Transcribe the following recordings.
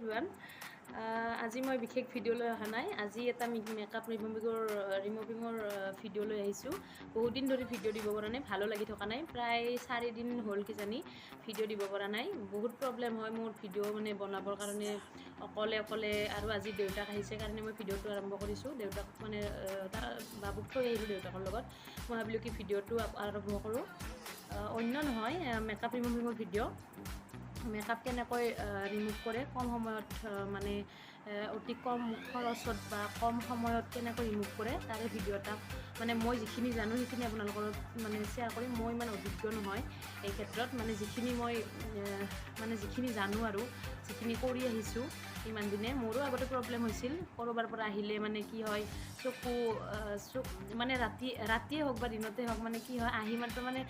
Everyone আজি মই বিশেষ ভিডিঅ' লৈ অহা নাই আজি এটা মেকআপ ৰিমুভিঙৰ ভিডিঅ' লৈ আহিছোঁ বহুত দিন ধৰি ভিডিঅ' দিব পৰা নাই ভালো লাগি থকা নাই প্ৰায় 4 দিন হ'ল কিজানি ভিডিঅ' দিব পৰা নাই বহুত প্ৰব্লেম হয় মোৰ ভিডিঅ' মানে বনাবৰ কাৰণে অকলে আৰু আজি দেউতাক আহিছে কাৰণে মই ভিডিঅ'টো আৰম্ভ কৰিছোঁ দেউতাক মানে বাবুক থৈ আহিলোঁ দেউতাকৰ লগত মই ভাবিলোঁ কি ভিডিঅ'টো আৰম্ভ কৰোঁ অন্য নহয় মেকআপ ৰিমুভিঙৰ ভিডিঅ' মেকআপ কেনেকৈ ৰিমুভ কৰে কম সময়ত মানে অতি কম খৰচত বা কম সময়ত কেনেকৈ ৰিমুভ কৰে তাৰে ভিডিঅ' এটা মানে মই যিখিনি জানো সেইখিনি আপোনালোকৰ মানে শ্বেয়াৰ কৰিম মই ইমান অভিজ্ঞ নহয় এই ক্ষেত্ৰত মানে যিখিনি জানো আৰু যিখিনি কৰি আহিছোঁ ইমান দিনে মোৰো আগতে প্ৰব্লেম হৈছিল ক'ৰবাৰ পৰা আহিলে মানে কি হয় চকু মানে ৰাতিয়ে হওক বা দিনতে হওক মানে কি হয় আহি মাত্ৰ মানে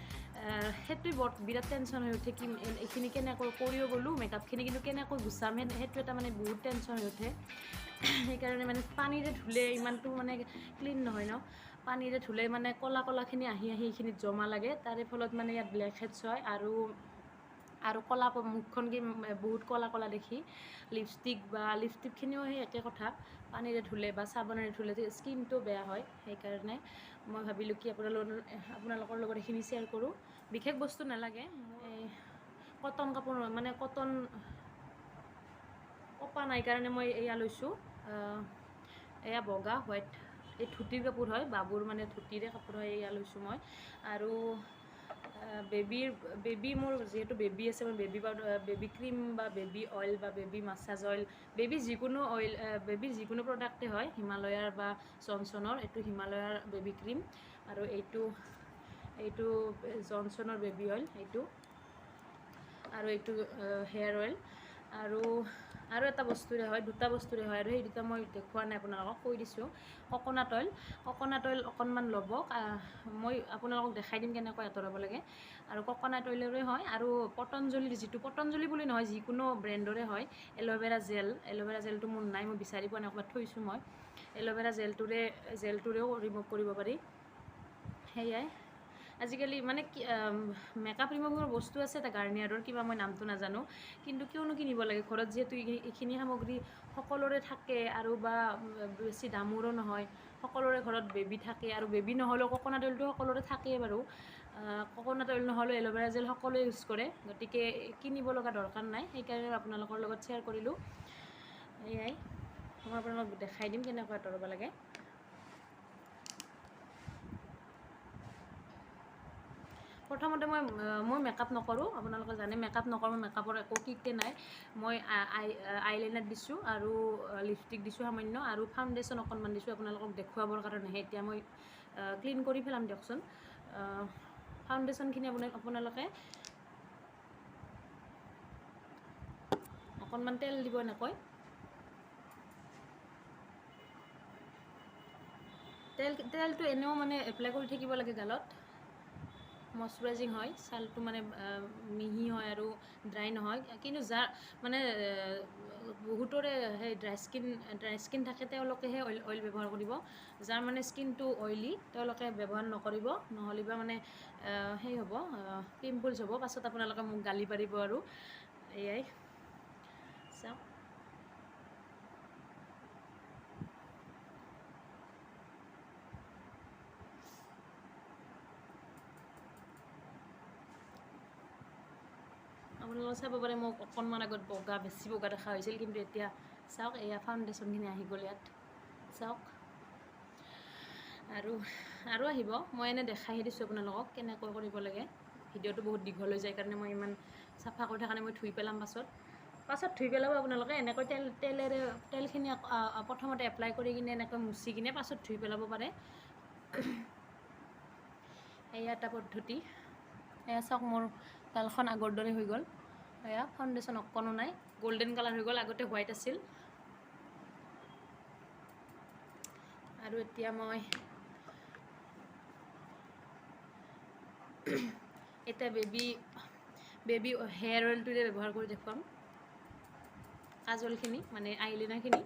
সেইটোৱে বিৰাট টেনশ্যন হৈ উঠে কি এইখিনি কেনেকৈ কৰিও গ'লোঁ মেকআপখিনি কিন্তু কেনেকৈ গুচাম সেইটো এটা মানে বহুত টেনশ্যন হৈ উঠে সেইকাৰণে মানে পানীৰে ধুলে ইমানটো মানে ক্লিন নহয় ন পানীৰে ধুলে মানে ক'লাখিনি আহি এইখিনিত জমা লাগে তাৰে ফলত মানে ইয়াত ব্লেক হেডছ হয় আৰু ক'লা মুখখন কি বহুত ক'লা দেখি লিপষ্টিকখিনিও সেই একে কথা পানীৰে ধুলে বা চাবোনেৰে ধুলে স্কিনটো বেয়া হয় সেইকাৰণে মই ভাবিলোঁ কি আপোনালোকৰ লগত এইখিনি শ্বেয়াৰ কৰোঁ বিশেষ বস্তু নালাগে এই কটন কাপোৰ মানে কপা নাই কাৰণে মই এয়া লৈছোঁ এয়া বগা হোৱাইট এই ধুতিৰ কাপোৰ হয় বাবুৰ মানে ধুতিৰে কাপোৰ হয় এয়া লৈছোঁ মই আৰু বেবী মোৰ যিহেতু বেবী আছে মই বেবী ক্ৰীম বা বেবী অইল বা বেবী মাছাজ অইল বেবীৰ যিকোনো প্ৰডাক্টে হয় হিমালয়াৰ বা জনছনৰ এইটো হিমালয়াৰ বেবী ক্ৰীম আৰু এইটো জনছনৰ বেবী অইল এইটো আৰু এইটো হেয়াৰ অইল আৰু এটা বস্তুৰে হয় দুটা বস্তুৰে হয় আৰু সেই দুটা মই দেখুওৱা নাই আপোনালোকক কৈ দিছোঁ ককনাট অইল অকণমান ল'ব মই আপোনালোকক দেখাই দিম কেনেকৈ আঁতৰাব লাগে আৰু ককনাট অইলৰে হয় আৰু পতঞ্জলি বুলি নহয় যিকোনো ব্ৰেণ্ডৰে হয় এল'ভেৰা জেলটো মোৰ নাই মই বিচাৰি পোৱা নাই ক'ৰবাত থৈছোঁ মই এল'ভেৰা জেলটোৰেও ৰিমুভ কৰিব পাৰি সেয়াই আজিকালি মানে মেকআপ ৰিমুভিঙৰ বস্তু আছে এটা গাৰ্নিয়াৰৰ কিবা মই নামটো নাজানো কিন্তু কিয়নো কিনিব লাগে ঘৰত যিহেতু এইখিনি সামগ্ৰী সকলোৰে থাকে আৰু বা বেছি দামৰো নহয় সকলোৰে ঘৰত বেবী থাকে আৰু বেবী নহ'লেও ককনাট অইলটো সকলোৰে থাকেই বাৰু ককনাট অইল নহ'লেও এল'ভেৰা জেল সকলোৱে ইউজ কৰে গতিকে কিনিব লগা দৰকাৰ নাই সেইকাৰণে আপোনালোকৰ লগত শ্বেয়াৰ কৰিলোঁ এয়াই মই আপোনালোকক দেখাই দিম কেনেকৈ আঁতৰাব লাগে প্ৰথমতে মই মেকআপ নকৰোঁ আপোনালোকে জানে মেকআপ নকৰোঁ মেকআপৰ একো কিটে নাই মই আইলাইনাৰ দিছোঁ আৰু লিপষ্টিক দিছোঁ সামান্য আৰু ফাউণ্ডেশ্যন অকণমান দিছোঁ আপোনালোকক দেখুৱাবৰ কাৰণেহে এতিয়া মই ক্লিন কৰি পেলাম দিয়কচোন ফাউণ্ডেশ্যনখিনি আপোনালোকে অকণমান তেল দিব এনেকৈ তেলটো এনেও মানে এপ্লাই কৰি থাকিব লাগে গালত মইশ্চাৰাইজিং হয় ছালটো মানে মিহি হয় আৰু ড্ৰাই নহয় কিন্তু যাৰ মানে বহুতৰে সেই ড্ৰাই স্কিন থাকে তেওঁলোকেহে অইল ব্যৱহাৰ কৰিব যাৰ মানে স্কিনটো অইলি তেওঁলোকে ব্যৱহাৰ নকৰিব নহ'লে বা মানে সেই হ'ব পিম্পলছ হ'ব পাছত আপোনালোকে মোক গালি পাৰিব আৰু এয়াই চাওক আপোনালোকে চাব পাৰে মোক অকণমান আগত বেছি বগা দেখা হৈছিল কিন্তু এতিয়া চাওক এয়া ফাউণ্ডেশ্যনখিনি আহি গ'ল ইয়াত চাওক আৰু আহিব মই এনেই দেখাই দিছোঁ আপোনালোকক কেনেকৈ কৰিব লাগে ভিডিঅ'টো বহুত দীঘল হৈ যায় কাৰণে মই ইমান চাফা কৰি থকা নাই মই ধুই পেলাম পাছত ধুই পেলাব আপোনালোকে এনেকৈ তেলখিনি প্ৰথমতে এপ্লাই কৰি কিনে এনেকৈ মুচি কিনে পাছত ধুই পেলাব পাৰে এয়া এটা পদ্ধতি এয়া চাওক মোৰ গালখন আগৰ দৰে হৈ গ'ল এয়া ফাউণ্ডেশ্যন অকণো নাই গল্ডেন কালাৰ হৈ গ'ল আগতে হোৱাইট আছিল আৰু এতিয়া মই বেবী হেয়াৰ অইলটোৰে ব্যৱহাৰ কৰি দেখুৱাম কাজলখিনি মানে আইলাইনাৰখিনি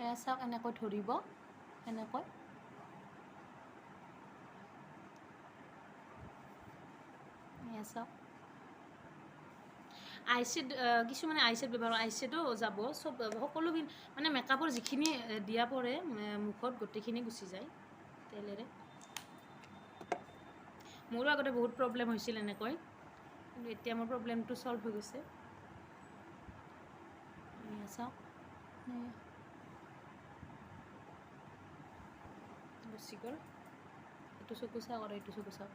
এয়া চাওক এনেকৈ ধৰিব এনেকৈ এয়া চাওক আইশ্বেড কিছুমানে আইশ্বেড ব্যৱহাৰ কৰে, আইশ্বেডো যাব, চব সকলো মানে মেকআপৰ যিখিনি দিয়া পৰে মুখত গোটেইখিনি গুচি যায় তেলেৰে। মোৰো আগতে বহুত প্ৰব্লেম হৈছিল এনেকৈ, কিন্তু এতিয়া মোৰ প্ৰব্লেমটো ছল্ভ হৈ গৈছে। চাওক গুচি গ'ল। এইটো চকু চাওক আৰু এইটো চকু চাওক।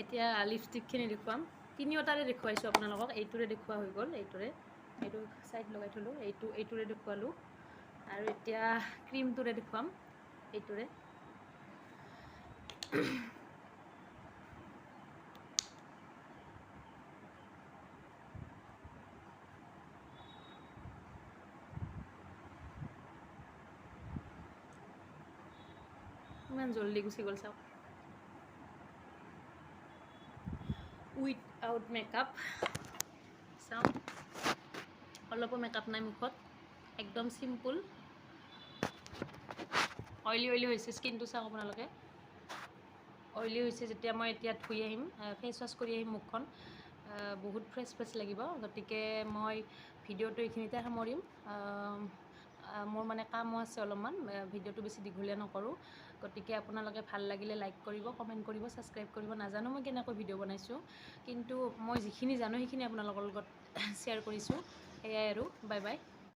এতিয়া লিপষ্টিকখিনি দেখুৱাম, তিনিওটাৰে দেখুৱাইছোঁ আপোনালোকক। এইটোৰে দেখুওৱা হৈ গ'ল, এইটো ছাইড লগাই থ'লোঁ, এইটোৰে দেখুৱালোঁ। আৰু এতিয়া ক্ৰীমটোৰে দেখুৱাম, এইটোৰে। ইমান জল্দি গুচি গ'ল চাওক। উইথআউট মেকআপ চাওক, অলপো মেকআপ নাই মুখত, একদম চিম্পুল। অইলি হৈছে স্কিনটো চাওক আপোনালোকে, অইলি হৈছে। যেতিয়া মই এতিয়া ধুই আহিম, ফেচ ৱাছ কৰি আহিম মুখখন, বহুত ফ্ৰেছ লাগিব। গতিকে মই ভিডিঅ'টো এইখিনিতে সামৰিম। মোৰ মানে কামো আছে অলপমান, ভিডিঅ'টো বেছি দীঘলীয়া নকৰোঁ। গতিকে আপোনালোকে ভাল লাগিলে লাইক কৰিব, কমেণ্ট কৰিব, ছাবস্ক্ৰাইব কৰিব। নাজানো মই কেনেকৈ ভিডিঅ' বনাইছোঁ, কিন্তু মই যিখিনি জানো সেইখিনি আপোনালোকৰ লগত শ্বেয়াৰ কৰিছোঁ। সেয়াই আৰু, বাই বাই।